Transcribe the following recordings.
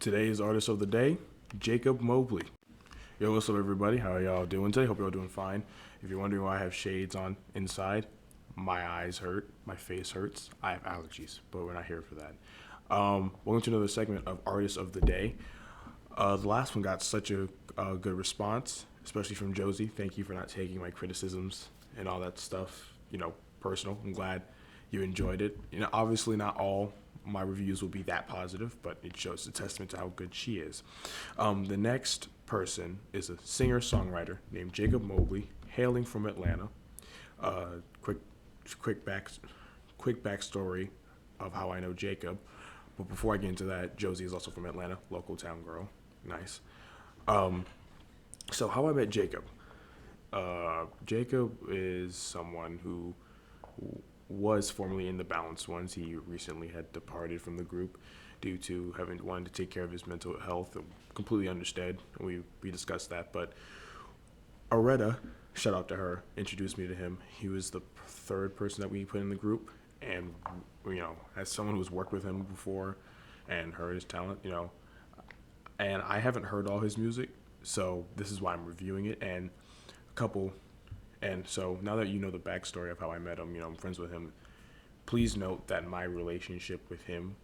Today's artist of the day, Jakoeb Mobley. Yo, what's up everybody? How are y'all doing today? Hope y'all doing fine. If you're wondering why I have shades on inside, my eyes hurt, my face hurts, I have allergies, but we're not here for that. Welcome to another segment of Artist of the Day. The last one got such a good response, especially from Josie. Thank you for not taking my criticisms and all that stuff, personal. I'm glad you enjoyed it. Obviously not all my reviews will be that positive, but it shows a testament to how good she is. The next person is a singer-songwriter named Jakoeb Mobley, hailing from Atlanta. Quick backstory of how I know Jakoeb. But before I get into that, Josie is also from Atlanta, local town girl. Nice. So how I met Jakoeb. Jakoeb is someone who was formerly in the Balanced Ones. He recently had departed from the group due to having wanted to take care of his mental health. Completely understood. We discussed that. But Aretta, shout out to her, introduced me to him. He was the third person that we put in the group. And, as someone who's worked with him before and heard his talent, and I haven't heard all his music, so this is why I'm reviewing it. And so now that you know the backstory of how I met him, I'm friends with him, please note that my relationship with him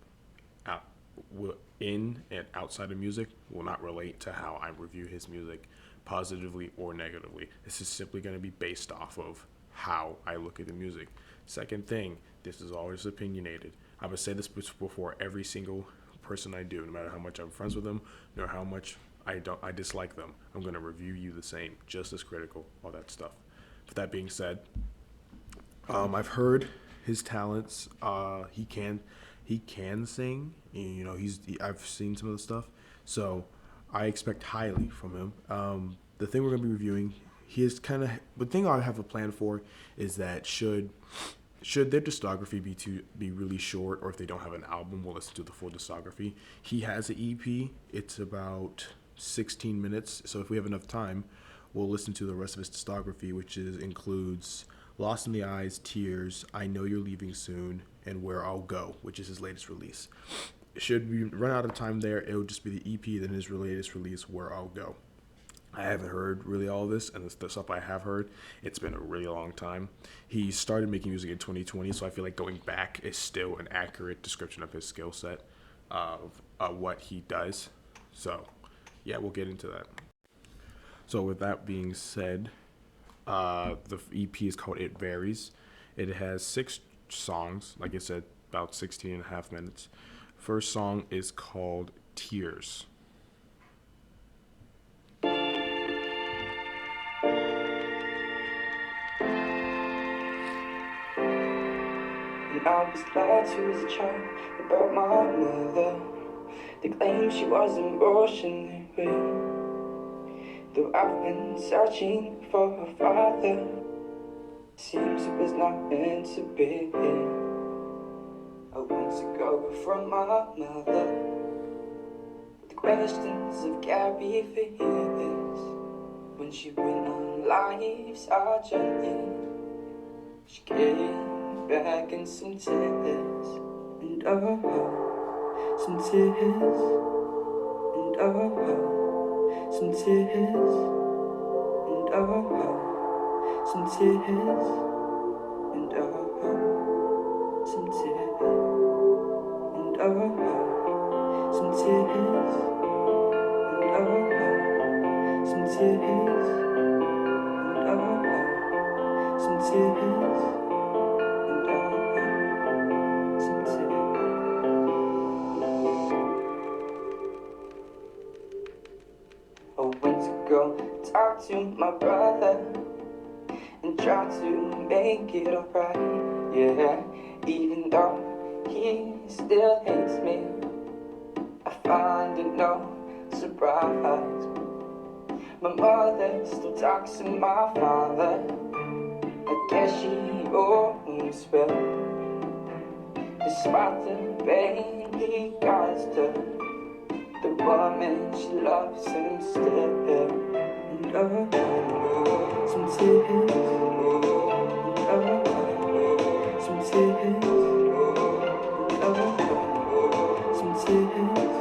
in and outside of music will not relate to how I review his music positively or negatively. This is simply going to be based off of how I look at the music. Second thing, this is always opinionated. I would say this before every single person I do, no matter how much I'm friends with them, nor how much I dislike them. I'm going to review you the same, just as critical, all that stuff. With that being said, I've heard his talents. He can sing. I've seen some of the stuff, so I expect highly from him. The thing we're gonna be reviewing, the thing I have a plan for is that should their discography be really short, or if they don't have an album, we'll listen to the full discography. He has an EP. It's about 16 minutes, so if we have enough time, we'll listen to the rest of his discography, which includes Lost in the Eyes, Tears, I Know You're Leaving Soon, and Where I'll Go, which is his latest release. Should we run out of time there, it'll just be the EP, then his latest release, Where I'll Go. I haven't heard really all of this, and the stuff I have heard, it's been a really long time. He started making music in 2020, so I feel like going back is still an accurate description of his skill set, of what he does. So, yeah, we'll get into that. So with that being said, the EP is called It Varies. It has 6 songs, like I said, about 16 and a half minutes. First song is called Tears. And I was glad she was a child about my mother. They claim she was emotionally weak. Though I've been searching for a father, seems it was not meant to be. I went to go from my mother with the questions of carry for years. When she went on life's hard journey, she came back in some tears. And some tears. And some tears, and some tears, and some tears, and some tears, and some tears, and some tears, some tears. I went to go talk to my brother and try to make it alright, yeah. Even though he still hates me, I find it no surprise. My mother still talks to my father. I guess she always will, despite the pain he caused her. The woman she loves him still. And some tears, some tears, some tears,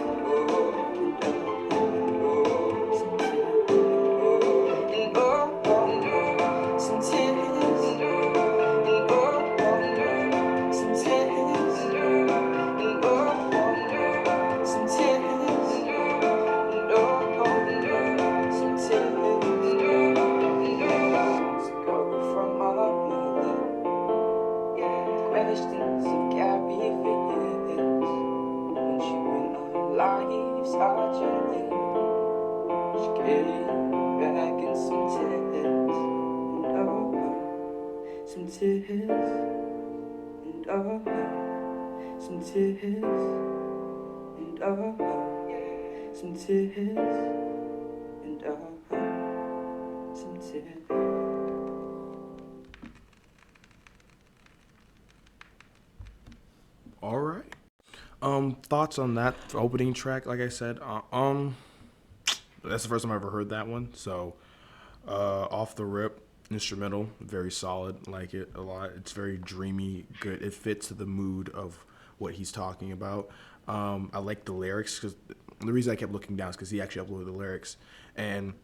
lives are gently getting back in some tears, and oh, some tears, and oh, some tears, and oh, some tears, and oh, some tears. All right. Thoughts on that opening track? Like I said, that's the first time I ever heard that one. So, off the rip, instrumental, very solid. Like it a lot. It's very dreamy, good. It fits the mood of what he's talking about. I like the lyrics because the reason I kept looking down is because he actually uploaded the lyrics, and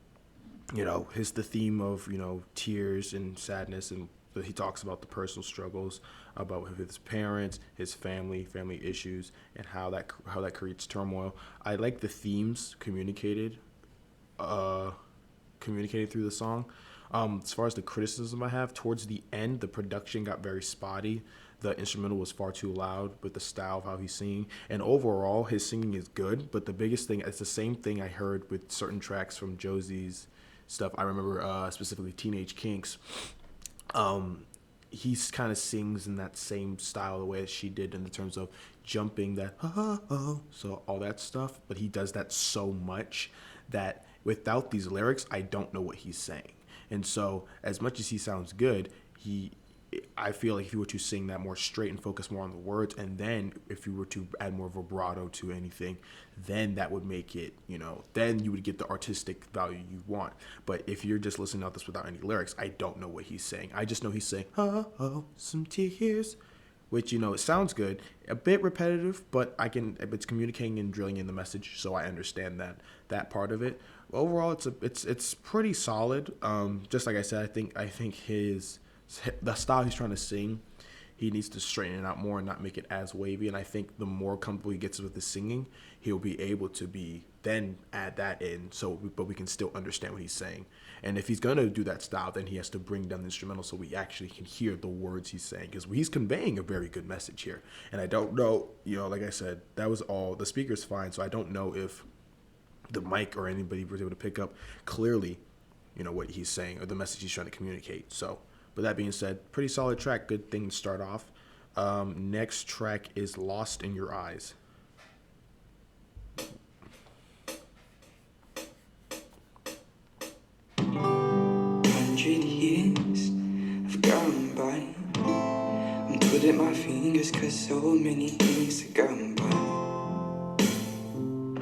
the theme of tears and sadness, and he talks about the personal struggles about his parents, his family issues, and how that creates turmoil. I like the themes communicated through the song. As far as the criticism I have, towards the end, the production got very spotty. The instrumental was far too loud with the style of how he's singing. And overall, his singing is good, but the biggest thing, it's the same thing I heard with certain tracks from Josie's stuff. I remember specifically Teenage Kinks. He kind of sings in that same style the way as she did in the terms of jumping that so all that stuff, but he does that so much that without these lyrics I don't know what he's saying. And so as much as he sounds good, I feel like if you were to sing that more straight and focus more on the words, and then if you were to add more vibrato to anything, then that would make it, then you would get the artistic value you want. But if you're just listening to this without any lyrics, I don't know what he's saying. I just know he's saying, some tears, which, it sounds good, a bit repetitive, but it's communicating and drilling in the message, so I understand that part of it. Overall, it's pretty solid. Just like I said, I think the style he's trying to sing, he needs to straighten it out more and not make it as wavy. And I think the more comfortable he gets with the singing, he'll be able to then add that in. But we can still understand what he's saying. And if he's gonna do that style, then he has to bring down the instrumental so we actually can hear the words he's saying, because he's conveying a very good message here. And I don't know, like I said, that was all. The speaker's fine, so I don't know if the mic or anybody was able to pick up clearly, what he's saying or the message he's trying to communicate. So. But that being said, pretty solid track. Good thing to start off. Next track is Lost in Your Eyes. 100 years have gone by. I'm twiddling my fingers cause so many years have gone by.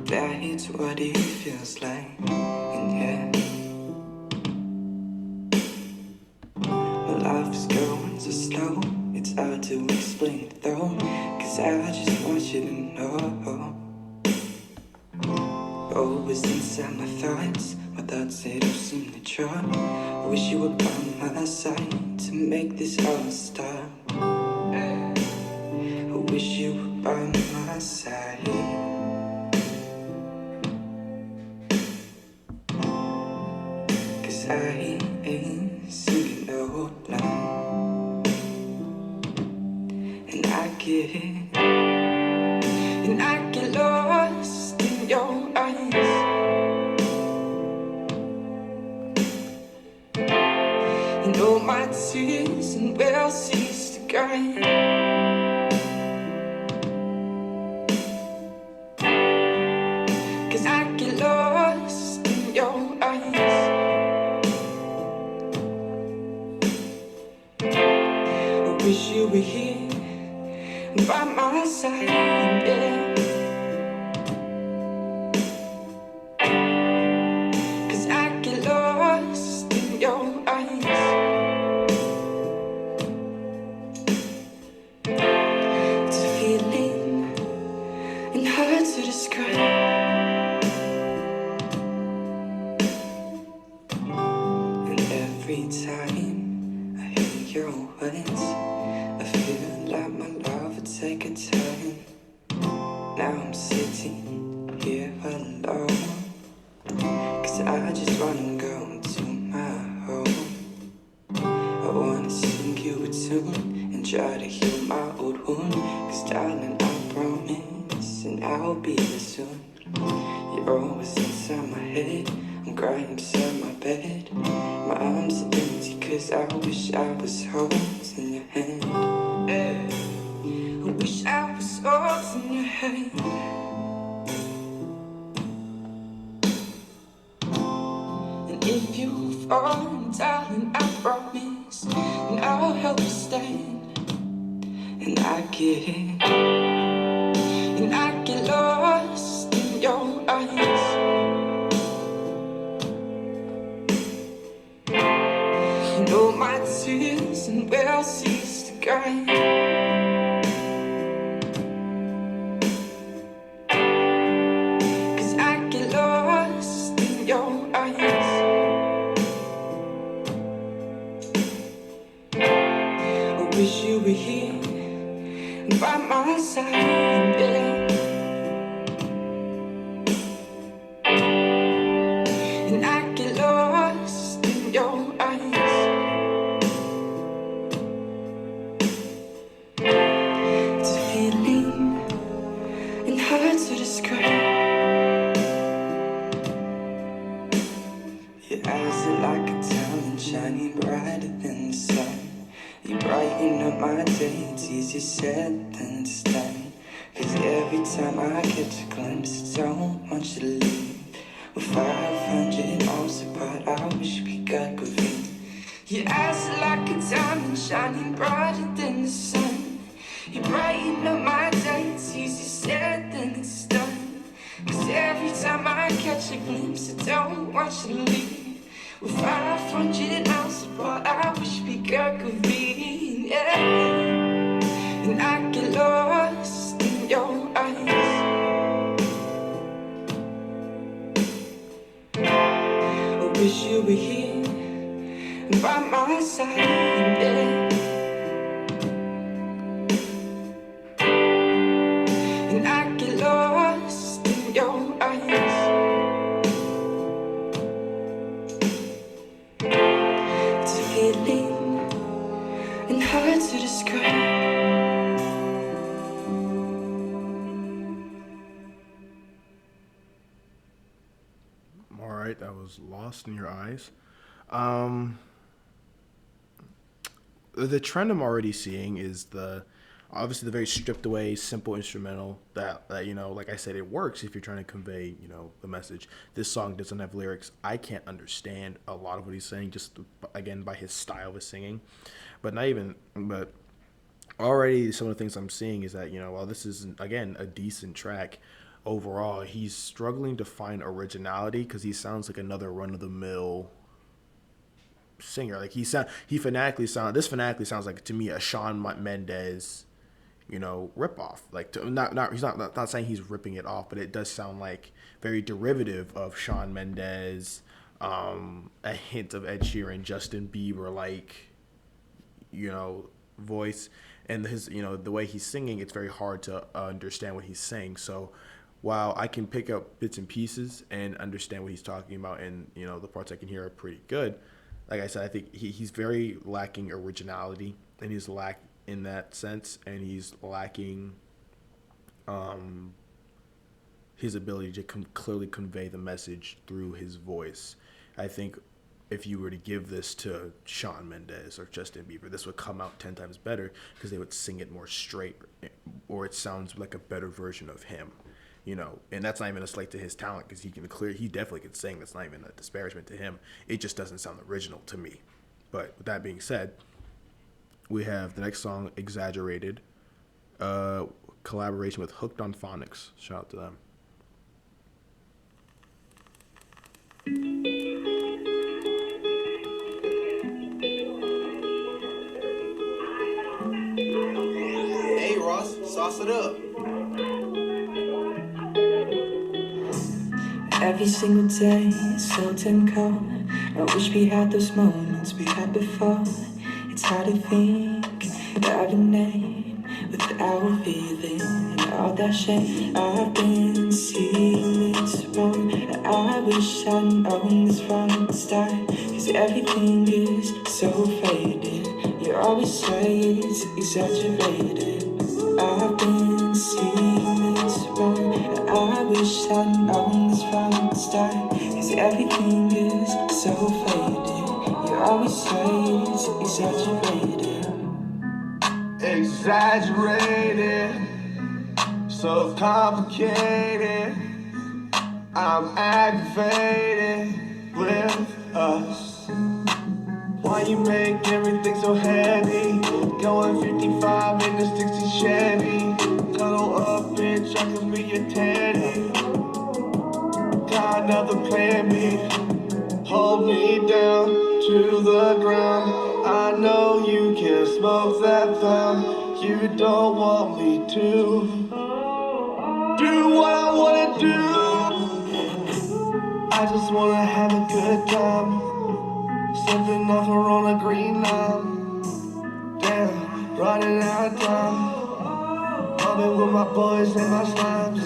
That's what it feels like, and yeah, life is going so slow, it's hard to explain it though, cause I just want you to know. Always inside my thoughts they don't seem to drop. I wish you were by my side to make this all stop. I wish you were by my side. Cause I ain't singing no line, and I get lost in your eyes. And all my tears and well cease to guide. Cause I get lost in your eyes. I wish you were here by my side, yeah. Cause I get lost in your eyes. It's a feeling and hard to describe. And every time I hear your words, I feel like my love would take a turn. Now I'm sitting here alone, cause I just wanna go to my home. I wanna sing you a tune and try to heal my old wound. Cause darling, I promise, and I I'll be there soon. You're always inside my head. I'm crying beside my bed. My arms are empty cause I wish I was holding your hand. I wish I was holding your hand. And if you fall, darling, I promise, and I'll help you stand. And I get lost in your eyes. You know my tears and well cease to cry. 'Cause I get lost in your eyes. I wish you were here by my side, yeah. And I get lost in your eyes. It's a feeling and hard to describe. Your eyes are like a diamond shining brighter than the sun. You brighten up my day, it's easier said than it's done. 'Cause every time I catch a glimpse, I don't want you to leave. We're 500 miles apart, I wish we got good feet. Your eyes are like a diamond shining brighter than the sun. You brighten up my day, it's easier said than it's done. 'Cause every time I catch a glimpse, I don't want you to leave. We're 500 miles apart, I wish we got good feet, yeah. And I get lost in your eyes. I wish you were here by my side, yeah. And I get lost in your eyes. It's a feeling and hard to describe. All right, that was Lost in Your Eyes. The trend I'm already seeing is obviously the very stripped away, simple instrumental that you know, like I said, it works if you're trying to convey, you know, the message. This song doesn't have lyrics. I can't understand a lot of what he's saying, just again by his style of singing, but already some of the things I'm seeing is that, you know, while this is again a decent track, overall he's struggling to find originality because he sounds like another run of the mill singer. Like this phonetically sounds like to me a Shawn Mendes, you know, ripoff. Like he's not saying he's ripping it off, but it does sound like very derivative of Shawn Mendes, a hint of Ed Sheeran, Justin Bieber, like, you know, voice, and his, you know, the way he's singing, it's very hard to understand what he's saying. So while I can pick up bits and pieces and understand what he's talking about, and, you know, the parts I can hear are pretty good, like I said, I think he's very lacking originality, and he's lack in that sense, and he's lacking his ability to clearly convey the message through his voice. I think if you were to give this to Shawn Mendes or Justin Bieber, this would come out 10 times better because they would sing it more straight, or it sounds like a better version of him. You know, and that's not even a slight to his talent, because he definitely can sing. That's not even a disparagement to him. It just doesn't sound original to me. But with that being said, we have the next song, Exaggerated, collaboration with Hooked on Phonics. Shout out to them. Hey Ross, sauce it up. Every single day is so damn cold. I wish we had those moments we had before. It's hard to think of a name without feeling and all that shame. I've been seeing this wrong. I wish I'd known this from the start, 'cause everything is so faded. You always say it's exaggerated. I've been seeing this wrong. wish I'd known this from the start, 'cause everything is so faded. You always say it's exaggerated. Exaggerated, so complicated. I'm aggravated with us. Why you make everything so heavy? Going 55 in the 60 Chevy. Cuddle up, bitch, I can be your teddy. Got another plan B. Hold me down to the ground. I know you can't smoke that pound. You don't want me to do what I wanna do. I just wanna have a good time. Sipping off her on a green line. Damn, running out of time. Bumming with my boys and my slimes.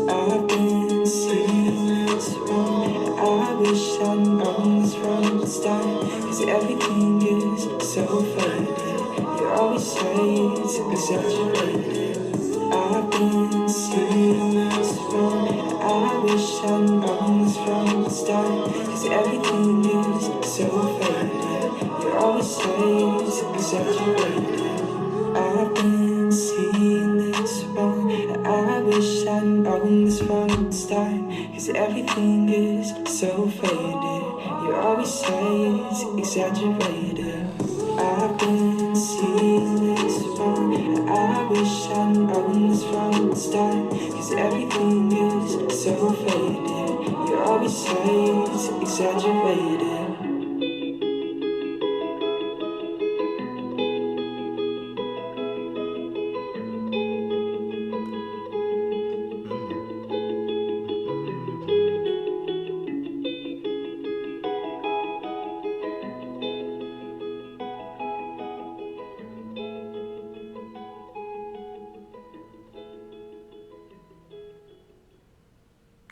I've been seeing this wrong. I wish I'd known this from the start, 'cause everything is so faded. You always say it's exaggerated. I've been seeing this wrong. I wish I'd known this from the start, 'cause everything is so faded. You always say it's exaggerated. I've been seeing this wrong. I wish I'd known this from the start, 'cause everything is so faded. You always say it's exaggerated. I've been seeing this wrong. I wish I'd known this from the start, 'cause everything is so faded. You always say it's exaggerated.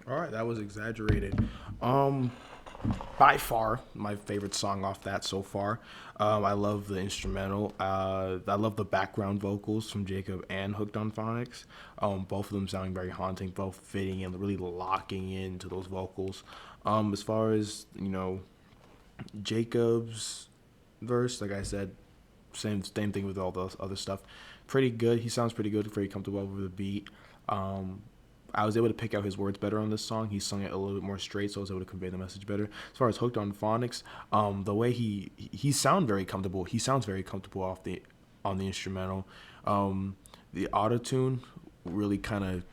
All right, that was exaggerated. By far my favorite song off that so far. I love the instrumental. I love the background vocals from Jakob and Hooked on Phonics. Both of them sounding very haunting, both fitting and really locking into those vocals. As far as Jacob's verse, like I said, same thing with all the other stuff. Pretty good. He sounds pretty good, very comfortable over the beat. I was able to pick out his words better on this song. He sung it a little bit more straight, so I was able to convey the message better. As far as Hooked on Phonics, the way he sounds very comfortable. He sounds very comfortable on the instrumental. The autotune really kind of,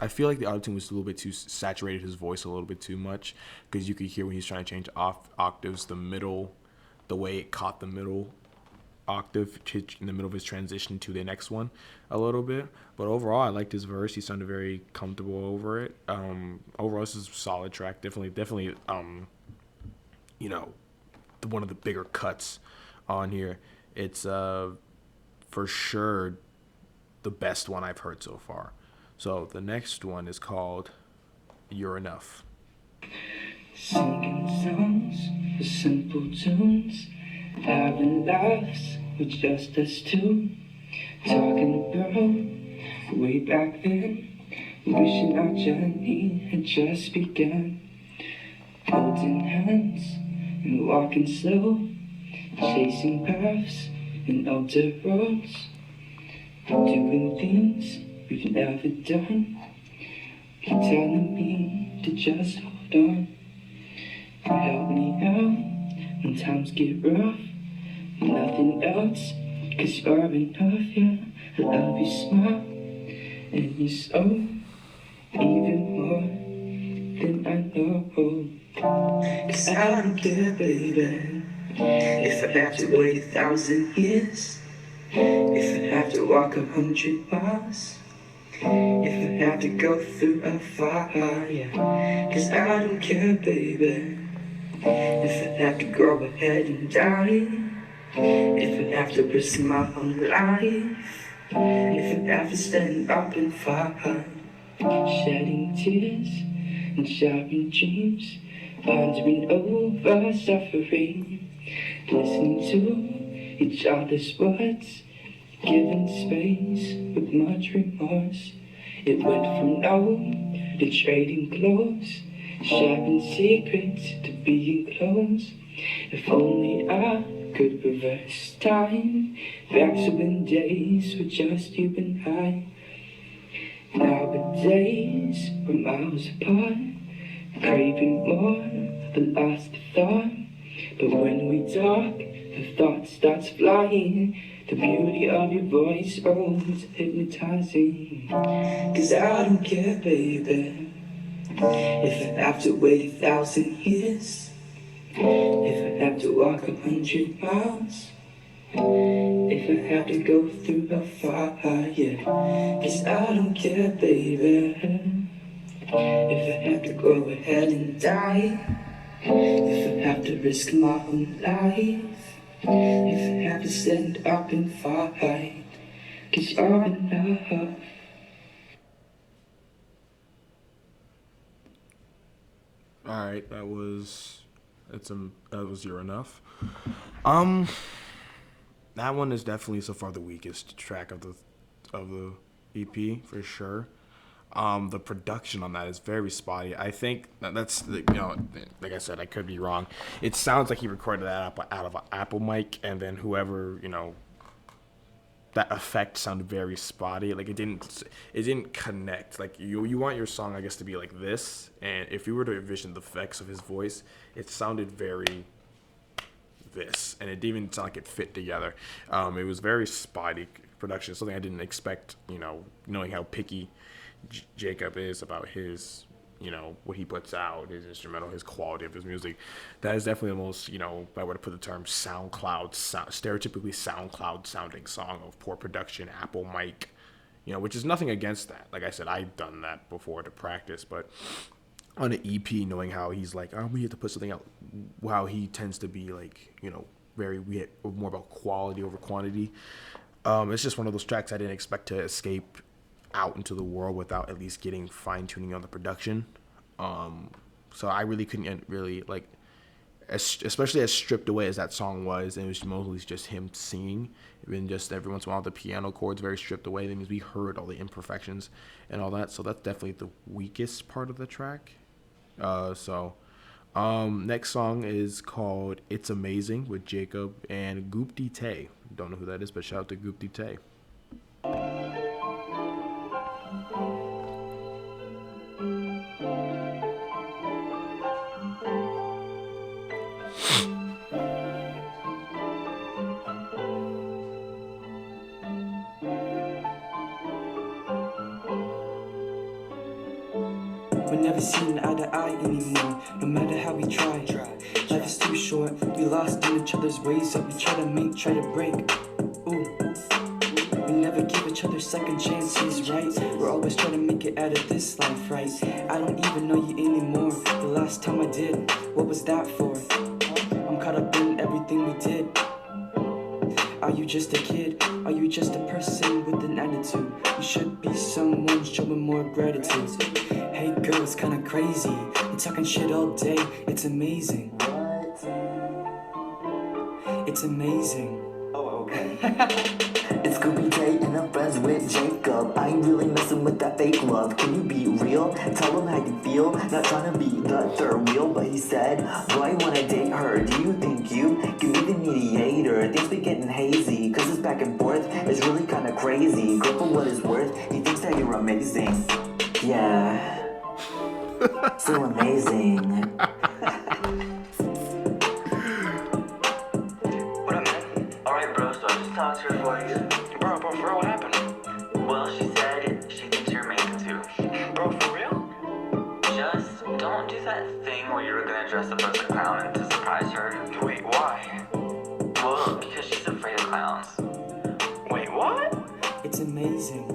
I feel like the autotune was a little bit too saturated his voice a little bit too much, because you could hear when he's trying to change octaves, the way it caught the middle octave in the middle of his transition to the next one a little bit. But overall, I liked his verse. He sounded very comfortable over it. Overall, this is a solid track. Definitely one of the bigger cuts on here. It's for sure the best one I've heard so far. So the next one is called You're Enough. Singing songs for simple tunes, having laughs with just us two, talking about way back then, wishing our journey had just begun, holding hands and walking slow, chasing paths and older roads, doing things we've never done. You're telling me to just hold on. You help me out when times get rough. Nothing else, 'cause you're enough, yeah. I love your smile and your soul, even more than I know. 'Cause I don't care, baby, if I have to wait 1,000 years, if I have to walk 100 miles, if I have to go through a fire, yeah. 'Cause I don't care, baby, if I have to go ahead and die, if I have to risk my own life, if I have to stand up and fight, shedding tears and sharing dreams, pondering over suffering, listening to each other's words, giving space with much remorse. It went from no to trading clothes, sharing secrets to being close. If only I could reverse time, back to when days were just you and I. Nowadays, we're miles apart, craving more, the lost thought. But when we talk, the thought starts flying. The beauty of your voice, oh, it's hypnotizing. 'Cause I don't care, baby, if I have to wait 1,000 years, if I have to walk 100 miles, if I have to go through the fire. 'Cause I don't care, baby, if I have to go ahead and die, if I have to risk my own life, if I have to stand up and fight. 'Cause you're enough. All right, that was You're Enough. Um, that one is definitely so far the weakest track of the EP for sure. The production on that is very spotty. I think that's like I said, I could be wrong. It sounds like he recorded that out of an Apple mic, and then whoever that effect sounded very spotty. Like it didn't connect. Like you want your song, I guess, to be like this, and if you were to envision the effects of his voice, it sounded very this, and it didn't even sound like it fit together. It was very spotty production, something I didn't expect. Knowing how picky Jakob is about his, what he puts out, his instrumental, his quality of his music. That is definitely the most, if I were to put the term stereotypically SoundCloud sounding song of poor production, Apple mic, which is nothing against that. Like I said, I've done that before to practice, but on an EP, knowing how he's like, we have to put something out, how he tends to be like, more about quality over quantity. It's just one of those tracks I didn't expect to escape out into the world without at least getting fine-tuning on the production. So I really couldn't really especially as stripped away as that song was, and it was mostly just him singing, and just every once in a while the piano chords very stripped away. That means we heard all the imperfections and all that. So that's definitely the weakest part of the track. Next song is called "It's Amazing" with Jakob and Goopty Tay. Don't know who that is, but shout out to Goopty Tay. We're never seen eye to eye anymore, no matter how we try. Life is too short, we lost in each other's ways that we try to break. Ooh. We never give each other second chances, right? We're always trying to make it out of this life, right? I don't even know you anymore. The last time I did, what was that for? I'm caught up in everything we did. Are you just a kid? Are you just a person with an attitude? You should be someone showing more gratitude. Hey girl, it's kinda crazy. You're talking shit all day. It's amazing. It's amazing. Oh, okay. It's Scooby Day and I'm friends with Jakob. I ain't really messing with that fake love. Can you be real? Tell him how you feel. Not trying to be the third wheel, but he said, do I wanna date her? Do you think you can be the mediator? Things be getting hazy, cause it's back and forth. It's really kinda crazy. Girl, for what it's worth, he thinks that you're amazing. Yeah. So amazing. What up, man? Alright, bro, so I just talked to her for you. Bro, for real, what happened? Well, she said she thinks you're amazing too. Bro, for real? Just don't do that thing where you're gonna dress up as a clown to surprise her. Wait, why? Well, because she's afraid of clowns. Wait, what? It's amazing.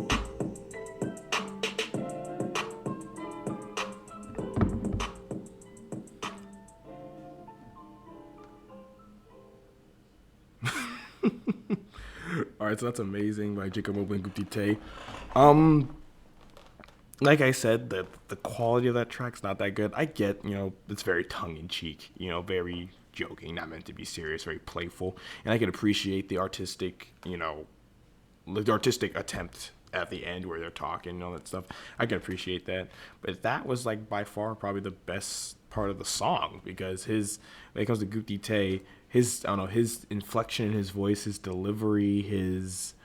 All right, so that's Amazing by Jakob Mobley and Goopty Tay. Like I said, the quality of that track's not that good. I get, it's very tongue-in-cheek, very joking, not meant to be serious, very playful. And I can appreciate the artistic, the artistic attempt at the end where they're talking and all that stuff. I can appreciate that. But that was like by far probably the best part of the song, because when it comes to Guti Tay, his, I don't know, his inflection in his voice, his delivery, his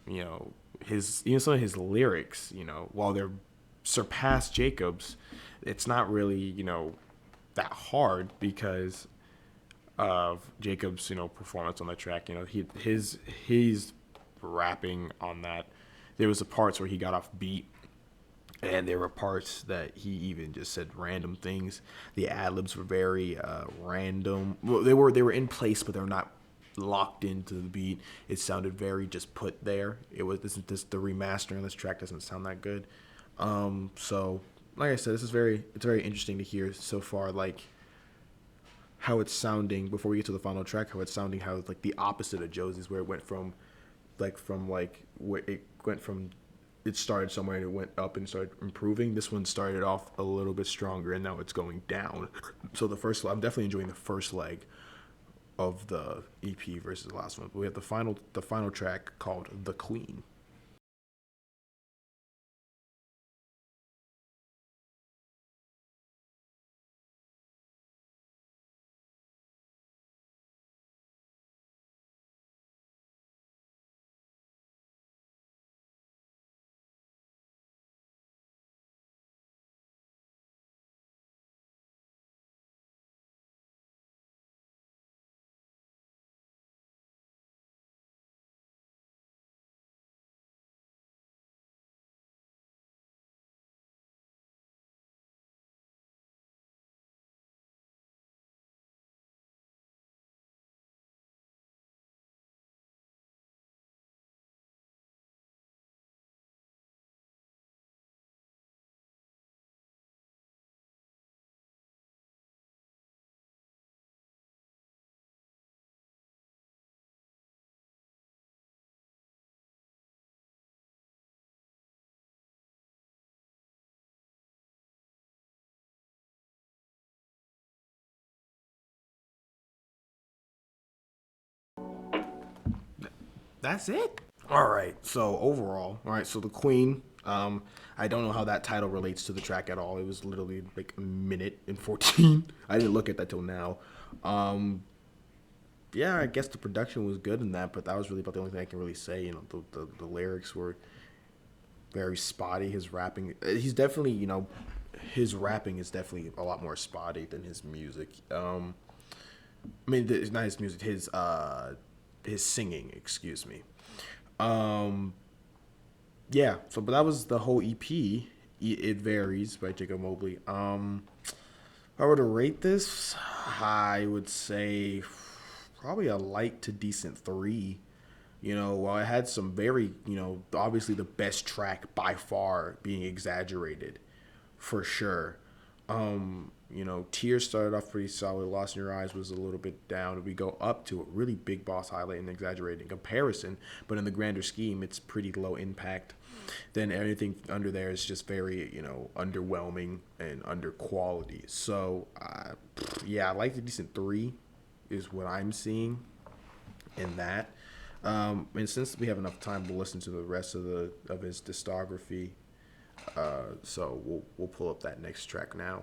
you know, his, even some of his lyrics, you know, while they're surpassed Jakob's, it's not really, you know, that hard because of Jakob's, you know, performance on the track. You know, he's rapping on that. There was a parts where he got off beat, and there were parts that he even just said random things. The ad libs were very random. Well, they were in place, but they're not locked into the beat. It sounded very just put there. It was this the remaster on this track doesn't sound that good. So like I said, it's very interesting to hear so far, like how it's sounding before we get to the final track, how it's sounding, how it's like the opposite of Josie's, where it went from where it went from, it started somewhere and it went up and started improving. This one started off a little bit stronger and now it's going down. So I'm definitely enjoying the first leg of the EP versus the last one. But we have the final track called The Queen. That's it. All right. So overall, all right. So The Queen. I don't know how that title relates to the track at all. It was literally like a minute and 14. I didn't look at that till now. Yeah, I guess the production was good in that, but that was really about the only thing I can really say. You know, the lyrics were very spotty. His rapping, he's definitely, you know, his rapping is definitely a lot more spotty than his music. I mean, not his music, his singing, excuse me. Yeah, so but that was the whole EP. It Varies by Jakoeb Mobley. If I were to rate this, I would say probably a light to decent 3. You know, while it had some very, you know, obviously the best track by far being Exaggerated, for sure. You know, Tears started off pretty solid. Lost in Your Eyes was a little bit down. We go up to a really big boss highlight and Exaggerated in comparison, but in the grander scheme, it's pretty low impact. Then everything under there is just very, you know, underwhelming and under quality. So, yeah, I like the decent 3 is what I'm seeing in that. And since we have enough time to listen to the rest of his discography, so we'll pull up that next track now.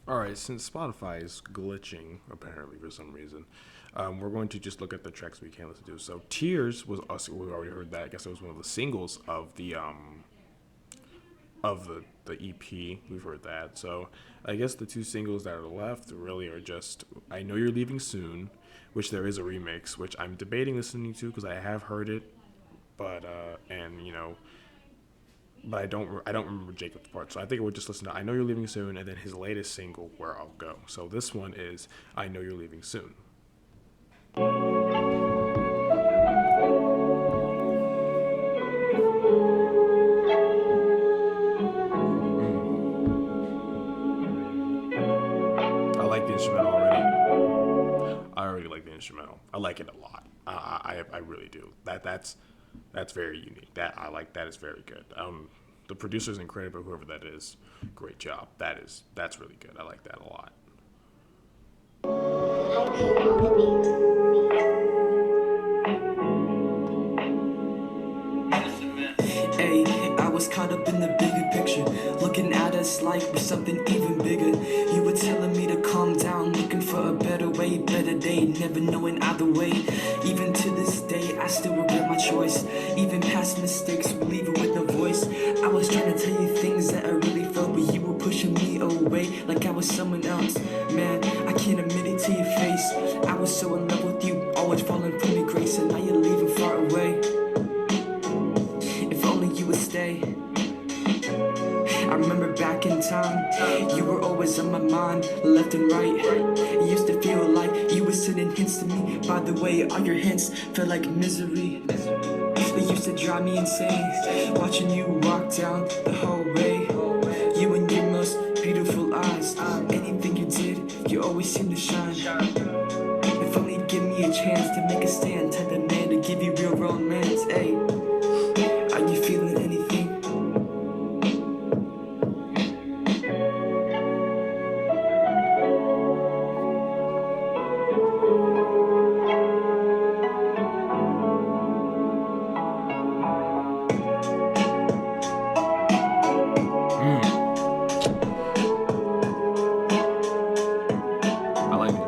All right, since Spotify is glitching apparently for some reason, we're going to just look at the tracks we can listen to. So Tears was us. We already heard that. I guess it was one of the singles of the EP. We've heard that. So I guess the 2 singles that are left really are just I Know You're Leaving Soon, which there is a remix, which I'm debating listening to because I have heard it, but and you know. But I don't remember Jakob's part, so I think we'll just listen to I Know You're Leaving Soon and then his latest single, Where I'll Go. So this one is I Know You're Leaving Soon. I like the instrumental already. I already like the instrumental. I like it a lot. I really do. That's very unique. That I like. That is very good. The producer's incredible. Whoever that is, great job. That's really good. I like that a lot. caught up in the bigger picture, looking at us like we're something even bigger. You were telling me to calm down, looking for a better way, better day, never knowing either way. Even to this day, I still regret my choice. Even past mistakes were leaving with no voice. I was trying to tell you things that I really felt, but you were pushing me away like I was someone else. Man, I can't admit it to your face. I was so in love with you, always falling from your grace, and now you're leaving far away. If only you would stay. I remember back in time, you were always on my mind, left and right. It used to feel like you were sending hints to me. By the way, all your hints felt like misery. It used to drive me insane, watching you walk down the hallway. You and your most beautiful eyes, anything you did, you always seemed to shine. If only you'd give me a chance to make a stand, type of man to give you real romance. Hey, are you feeling anything? I like it.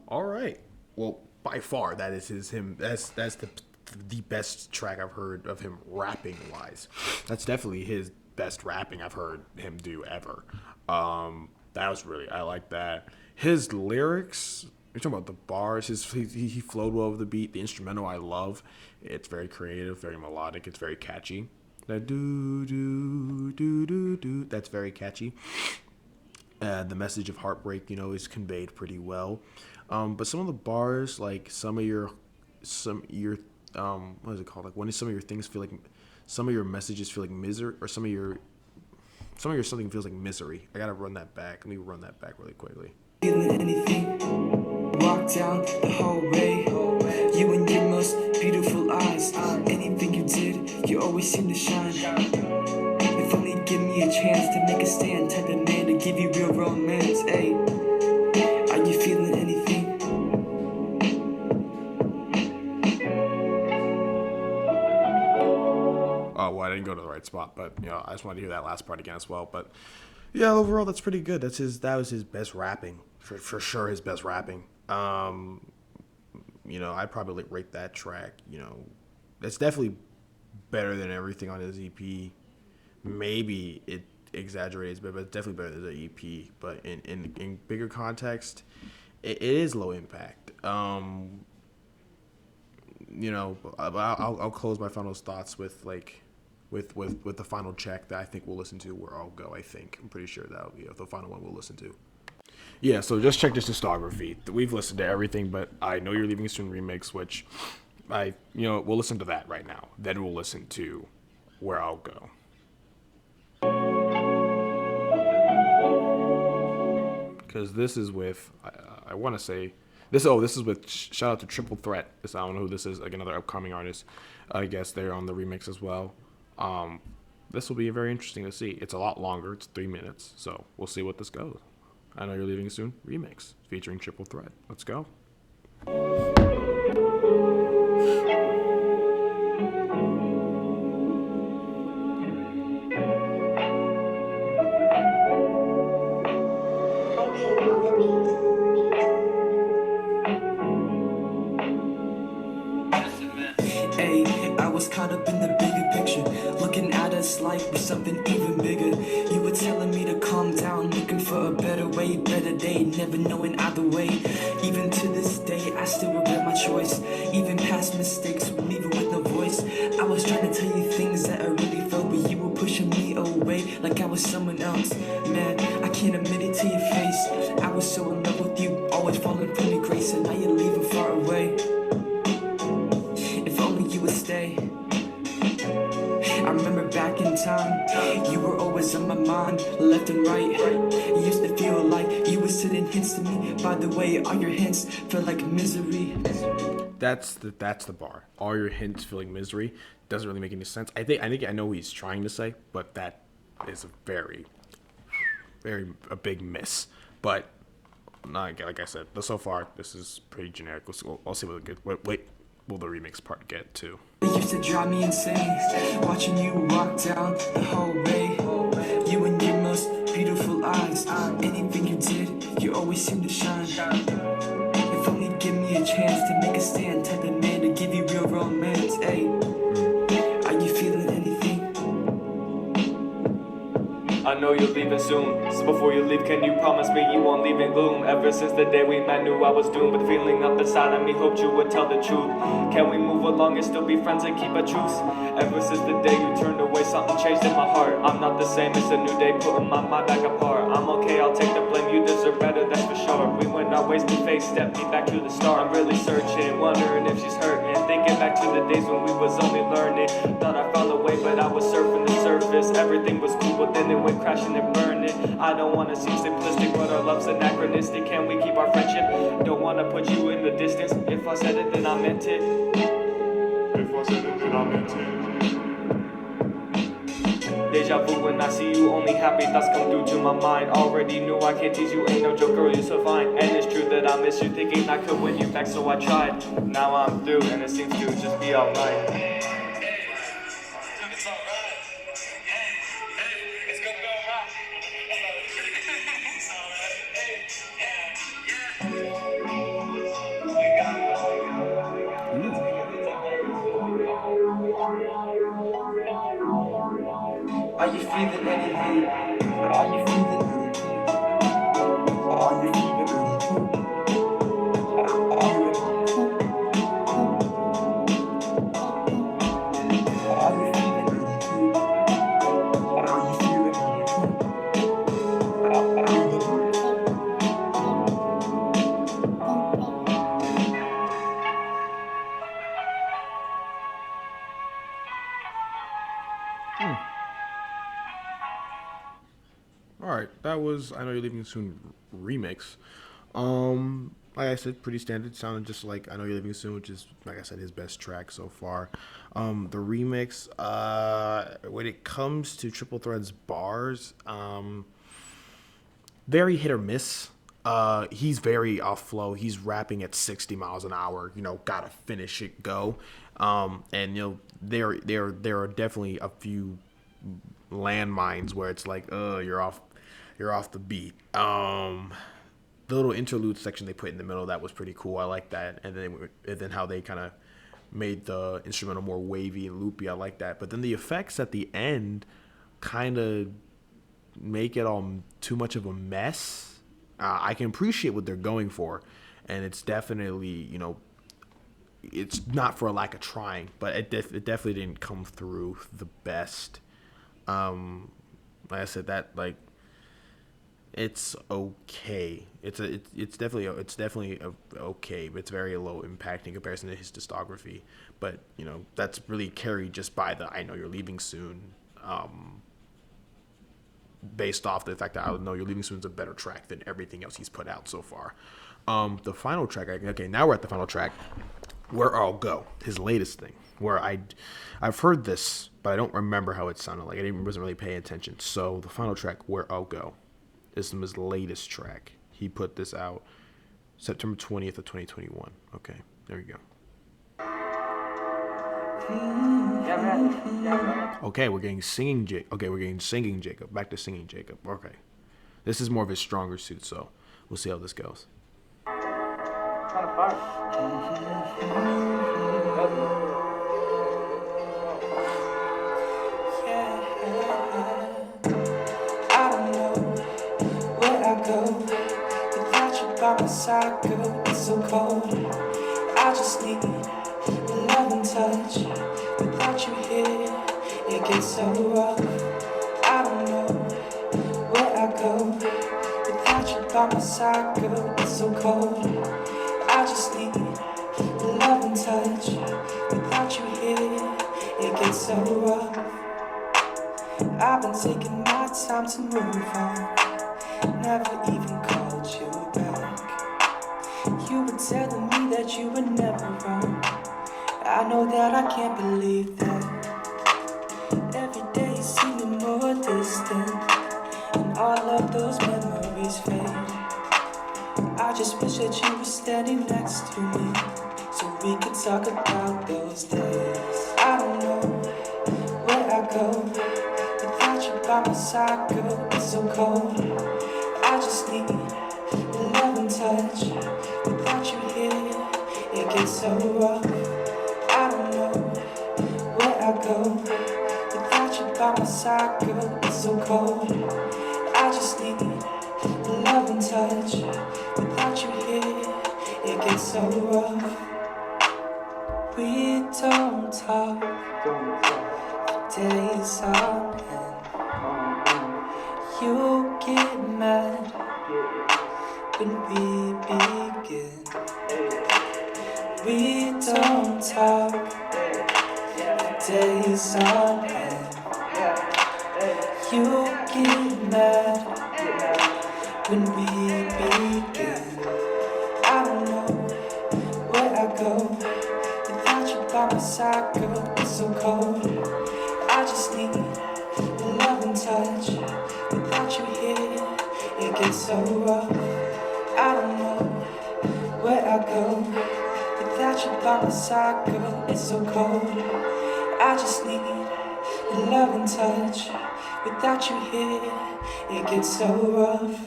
All right. Well, by far that is him. That's the best track I've heard of him rapping wise. That's definitely his best rapping I've heard him do ever. That was really, I like that. His lyrics, you're talking about the bars. He flowed well with the beat. The instrumental I love. It's very creative, very melodic. It's very catchy. That do do do do do. That's very catchy. The message of heartbreak, is conveyed pretty well. But some of the bars, like some of your what is it called? Like when some of your things feel like, some of your messages feel like misery, or some of your something feels like misery. I gotta run that back. Let me run that back really quickly. Feeling anything? Walk down the hallway. You and your most beautiful eyes. Anything you did, you always seem to shine. If only you'd give me a chance to make a stand, type of man to give you real romance. Hey, are you feeling anything? Oh, well, I didn't go to the right spot, but I just wanted to hear that last part again as well. But yeah, overall, that's pretty good. That was his best rapping for sure. His best rapping. I'd probably rate that track. That's definitely better than everything on his EP. Maybe it exaggerates, but it's definitely better than the EP. But in bigger context, it is low impact. I'll close my final thoughts with the final check that I think we'll listen to, Where I'll Go. I'm pretty sure that'll be the final one we'll listen to. Yeah, so just check this discography. We've listened to everything, but I Know You're Leaving Soon remix, which we'll listen to that right now. Then we'll listen to Where I'll Go. Because this is with, I want to say, this is with, shout out to Triple Threat. I don't know who this is, like another upcoming artist. I guess they're on the remix as well. This will be very interesting to see. It's a lot longer. It's 3 minutes. So we'll see what this goes. I Know You're Leaving Soon remix featuring Triple Threat. Let's go. Hey, I was caught up in the bigger picture, looking at us like we're something even bigger. You were telling me to calm down, looking for a better way, better day, never knowing either way. Even to this day, I still regret my choice. Even past mistakes were leaving with no voice. I was trying to tell you things that I really felt, but you were pushing me away like I was someone else. Man, I can't admit it to your face. I was so in love with you, always falling from your grace, and now you're leaving far away. If only you would stay. I remember back in time, you were always on my mind, left and right. It used to feel like you were sending hints to me. By the way, all your hints felt like misery. That's the bar. All your hints feeling misery doesn't really make any sense. I think I know what he's trying to say, but that is a very a big miss. But like I said, so far this is pretty generic. I'll see what will the remix part get to. It used to drive me insane, watching you walk down the hallway. You and your most beautiful eyes, anything you did, you always seem to shine. If only give me a chance to make a stand, type of man to give you real romance. Hey, are you feeling anything? I know you're leaving soon, so before you leave, can you promise me you won't leave in gloom? Ever since the day we met, knew I was doomed, but the feeling up inside of me hoped you would tell the truth. Can we move along and still be friends and keep a truce? Ever since the day you turned away, something changed in my heart. I'm not the same, it's a new day, putting my mind back apart. I'm okay, I'll take the blame, you deserve better, that's for sure. We went our ways, new face, stepped me back to the start. I'm really searching, wondering if she's hurting, thinking back to the days when we was only learning. Thought I fell away, but I was surfing the surface. Everything was cool, but then it went crashing and burning. I don't wanna seem simplistic, but our love's anachronistic. Can we keep our friendship? Don't wanna put you in the distance. If I said it, then I meant it. If I said it, then I meant it. Deja vu when I see you, only happy thoughts come through to my mind. Already knew I can't tease you, ain't no joke, girl, you're so fine. And it's true that I miss you, thinking I could win you back, so I tried. Now I'm through, and it seems to just be alright. Are you feeling anything? Are you feeling anything? Are you feeling anything? Are you feeling anything? Are you feeling All right, that was I Know You're Leaving Soon remix. Like I said, pretty standard. Sounded just like I Know You're Leaving Soon, which is, like I said, his best track so far. The remix, when it comes to Triple Thread's bars, very hit or miss. He's very off flow. He's rapping at 60 miles an hour. Gotta finish it, go. And there are definitely a few landmines where it's like, you're off the beat. The little interlude section they put in the middle, that was pretty cool. I like that. And then how they kind of made the instrumental more wavy and loopy. I like that. But then the effects at the end kind of make it all too much of a mess. I can appreciate what they're going for, and it's definitely, it's not for a lack of trying, but it definitely didn't come through the best. Like I said, that it's okay. It's definitely okay, but it's very low impact in comparison to his discography. But that's really carried just by the I Know You're Leaving Soon. Based off the fact that I Know You're Leaving Soon is a better track than everything else he's put out so far. The final track, now we're at the final track, Where I'll Go, his latest thing, where I've heard this, but I don't remember how it sounded like. I wasn't really paying attention. So the final track, Where I'll Go, is his latest track. He put this out September 20th of 2021. Okay, there we go. Okay, we're getting singing Jacob. Back to singing Jacob. Okay. This is more of his stronger suit, so we'll see how this goes. Kind of fun. I don't know where I go without you by my side, girl. It's so cold. I just need your love and touch. Without you here, it gets so rough. I don't know where I go without you by my side, girl. It's so cold. I just need your love and touch. Without you here, it gets so rough. I've been taking my time to move on. Never even called you back. You were telling me that you were never wrong. I know that I can't believe that. Every day you seem more distant, and all of those just wish that you were standing next to me, so we could talk about those days. I don't know where I go without you by my side, girl. It's so cold. I just need your love and touch. Without you here, it gets so rough. I don't know where I go without you by my side, girl. It's so cold. I just need your love and touch. Without you here, it gets so rough. We don't talk for days on end. You get mad when we begin. We don't talk for days on end. You get mad when we begin. I don't know where I go without you by my side, girl. It's so cold. I just need your love and touch. Without you here, it gets so rough. I don't know where I go without you by my side, girl. It's so cold. I just need your love and touch. Without you here, it gets so rough.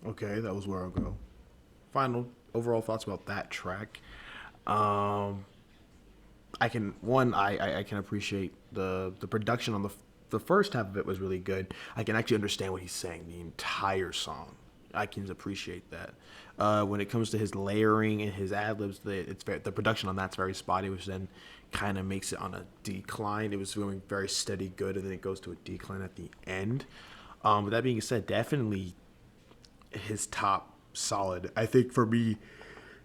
Okay, that was Where I'll Go. Final overall thoughts about that track. I can appreciate the production on the first half of it was really good. I can actually understand what he's saying the entire song. I can appreciate that. When it comes to his layering and his ad libs, the production on that's very spotty, which then kind of makes it on a decline. It was going very steady, good, and then it goes to a decline at the end. With that being said, definitely his top solid. I think for me,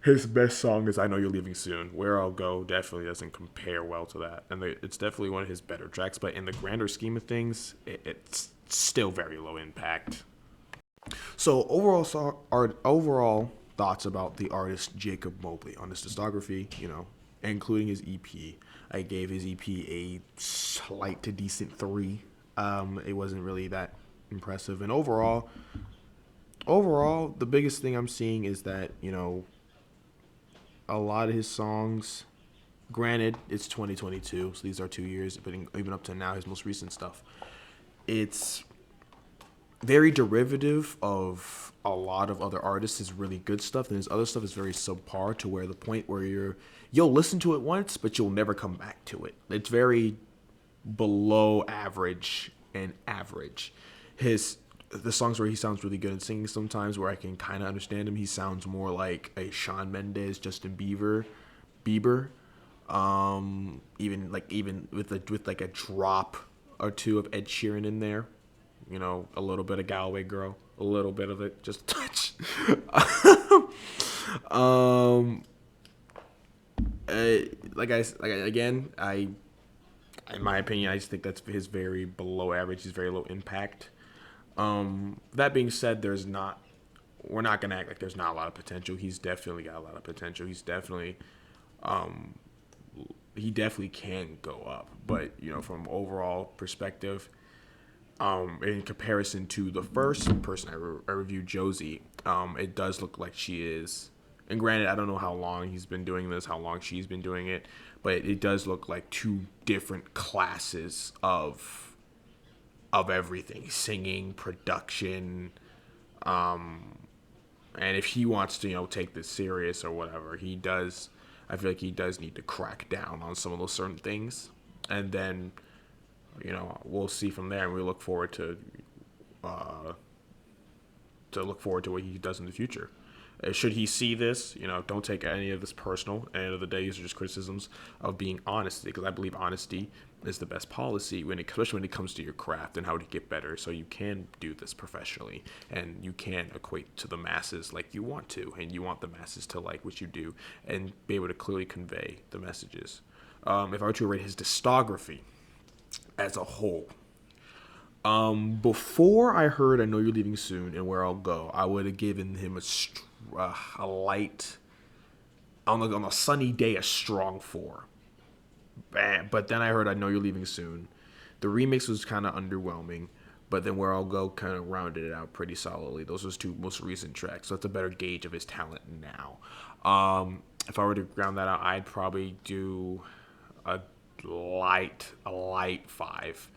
his best song is I Know You're Leaving Soon. Where I'll Go definitely doesn't compare well to that. And it's definitely one of his better tracks, but in the grander scheme of things, it's still very low impact. So overall thoughts about the artist Jakoeb Mobley on his discography, including his EP. I gave his EP a slight to decent 3. It wasn't really that impressive. And overall, the biggest thing I'm seeing is that, a lot of his songs, granted, it's 2022, so these are 2 years, but even up to now, his most recent stuff, it's very derivative of a lot of other artists. His really good stuff, and his other stuff is very subpar to where the point where you'll listen to it once, but you'll never come back to it. It's very below average and average. The songs where he sounds really good in singing sometimes, where I can kind of understand him, he sounds more like a Shawn Mendes, Justin Bieber, even with like a drop or two of Ed Sheeran in there, a little bit of Galway Girl, a little bit of it, just a touch. In my opinion, I just think that's his very below average. He's very low impact. That being said, we're not gonna act like there's not a lot of potential. He's definitely got a lot of potential. He definitely can go up, but from overall perspective, in comparison to the first person I reviewed, Josie, it does look like she is. And granted, I don't know how long he's been doing this, how long she's been doing it, but it does look like 2 different classes of everything, singing, production, and if he wants to, take this serious or whatever, I feel like he does need to crack down on some of those certain things, and then, we'll see from there, and we look forward to what he does in the future. Should he see this, don't take any of this personal. At the end of the day, these are just criticisms of being honest, because I believe honesty is the best policy, especially when it comes to your craft and how to get better, so you can do this professionally and you can equate to the masses like you want to, and you want the masses to like what you do and be able to clearly convey the messages. If I were to rate his discography as a whole, before I heard I Know You're Leaving Soon and Where I'll Go, I would have given him a light, on a sunny day, a strong 4. But then I heard I Know You're Leaving Soon. The remix was kind of underwhelming, But then Where I'll Go kind of rounded it out pretty solidly. Those are his two most recent tracks, so that's a better gauge of his talent now. If I were to round that out, I'd probably do a light 5.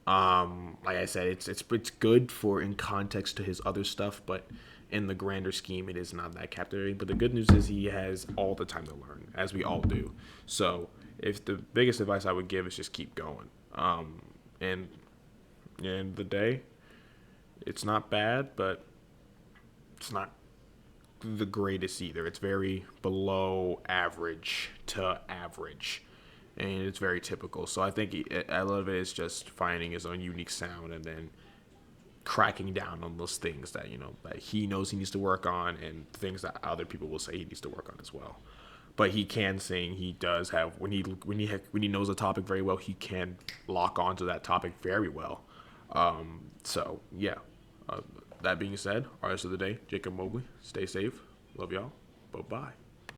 Like I said, it's good for in context to his other stuff, but in the grander scheme, it is not that captivating. But the good news is he has all the time to learn, as we all do. So if the biggest advice I would give is just keep going. And at the end of the day, it's not bad, but it's not the greatest either. It's very below average to average, and it's very typical. So I think a lot of it is just finding his own unique sound and then cracking down on those things that that he knows he needs to work on, and things that other people will say he needs to work on as well. But he can sing. He does have when he knows a topic very well, he can lock onto that topic very well. So yeah. That being said, artist of the day, Jakoeb Mobley. Stay safe. Love y'all. Bye-bye.